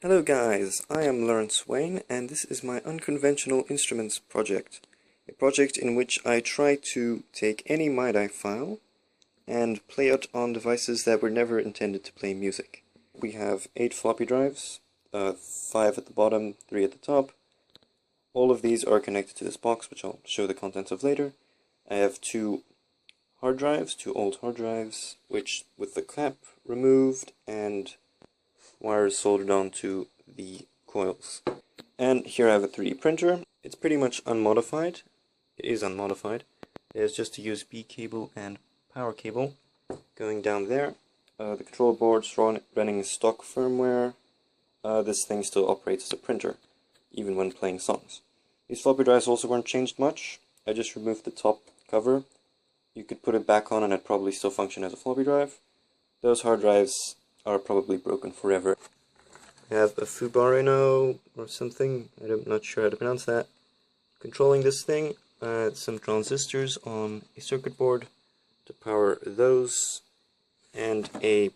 Hello guys, I am Lawrence Wayne and this is my Unconventional Instruments project. A project in which I try to take any MIDI file and play it on devices that were never intended to play music. We have 8 floppy drives, 5 at the bottom, 3 at the top. All of these are connected to this box, which I'll show the contents of later. I have 2 hard drives, 2 old hard drives, which with the cap removed and wires soldered onto the coils. And here I have a 3D printer. It's pretty much unmodified. It is unmodified. There's just a USB cable and power cable going down there. The control board's running stock firmware. This thing still operates as a printer, even when playing songs. These floppy drives also weren't changed much. I just removed the top cover. You could put it back on and it'd probably still function as a floppy drive. Those hard drives are probably broken forever. I have a Fubarino or something, I'm not sure how to pronounce that, controlling this thing. Some transistors on a circuit board to power those, and a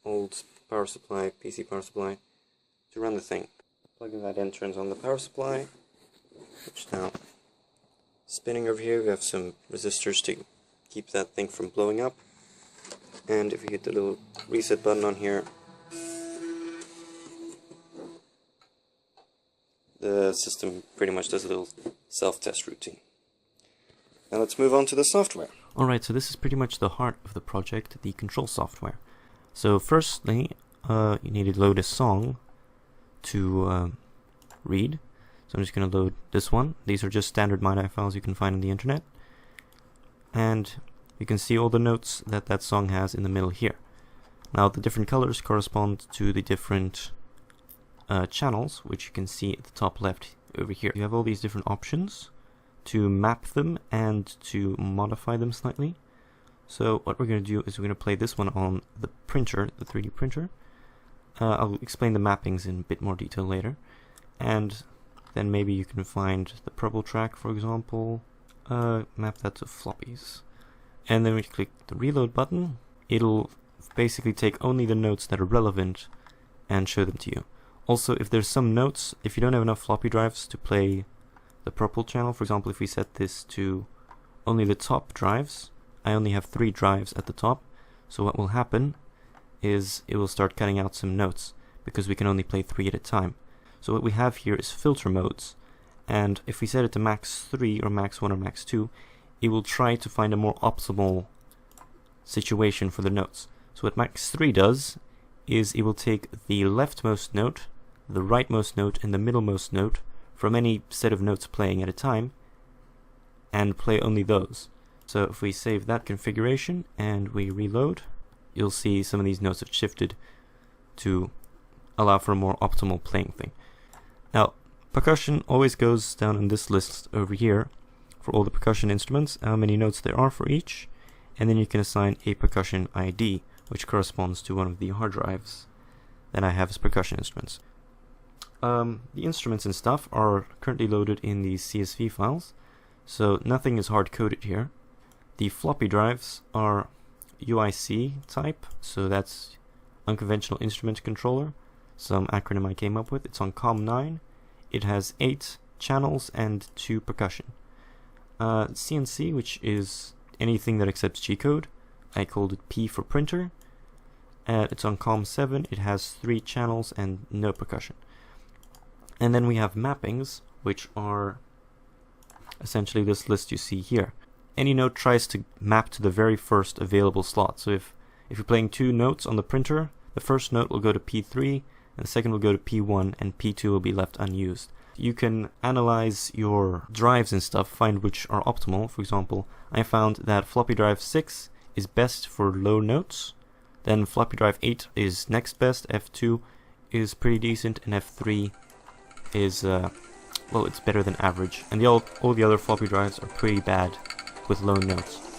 old power supply, PC power supply, to run the thing. Plugging that in turns on the power supply, which now spinning over here. We have some resistors to keep that thing from blowing up. And if you hit the little reset button on here, the system pretty much does a little self-test routine. Now let's move on to the software. Alright, so this is pretty much the heart of the project, the control software. So firstly, you need to load a song to read. So I'm just going to load this one. These are just standard MIDI files you can find on the internet. And you can see all the notes that that song has in the middle here. Now the different colors correspond to the different channels, which you can see at the top left over here. You have all these different options to map them and to modify them slightly. So what we're going to do is we're going to play this one on the printer, the 3D printer. I'll explain the mappings in a bit more detail later. And then maybe you can find the purple track, for example, map that to floppies. And then we click the reload button. It'll basically take only the notes that are relevant and show them to you. Also, if there's some notes, if you don't have enough floppy drives to play the purple channel, for example, if we set this to only the top drives, I only have 3 drives at the top, so what will happen is it will start cutting out some notes, because we can only play 3 at a time. So what we have here is filter modes, and if we set it to max 3 or max 1 or max 2, it will try to find a more optimal situation for the notes. So what max 3 does is it will take the leftmost note, the rightmost note, and the middlemost note from any set of notes playing at a time and play only those. So if we save that configuration and we reload, you'll see some of these notes have shifted to allow for a more optimal playing thing. Now, percussion always goes down on this list over here for all the percussion instruments, how many notes there are for each, and then you can assign a percussion ID, which corresponds to one of the hard drives that I have as percussion instruments. The instruments and stuff are currently loaded in these CSV files, so nothing is hard-coded here. The floppy drives are UIC type, so that's Unconventional Instrument Controller, some acronym I came up with. It's on COM9. It has 8 channels and 2 percussion. CNC, which is anything that accepts G-code, I called it P for printer. It's on COM7. It has 3 channels and no percussion. And then we have mappings, which are essentially this list you see here. Any note tries to map to the very first available slot. So if you're playing 2 notes on the printer, the first note will go to P3, and the second will go to P1, and P2 will be left unused. You can analyze your drives and stuff, find which are optimal. For example, I found that floppy drive 6 is best for low notes, then floppy drive 8 is next best, F2 is pretty decent, and F3 is, well, it's better than average. And all the other floppy drives are pretty bad with low notes.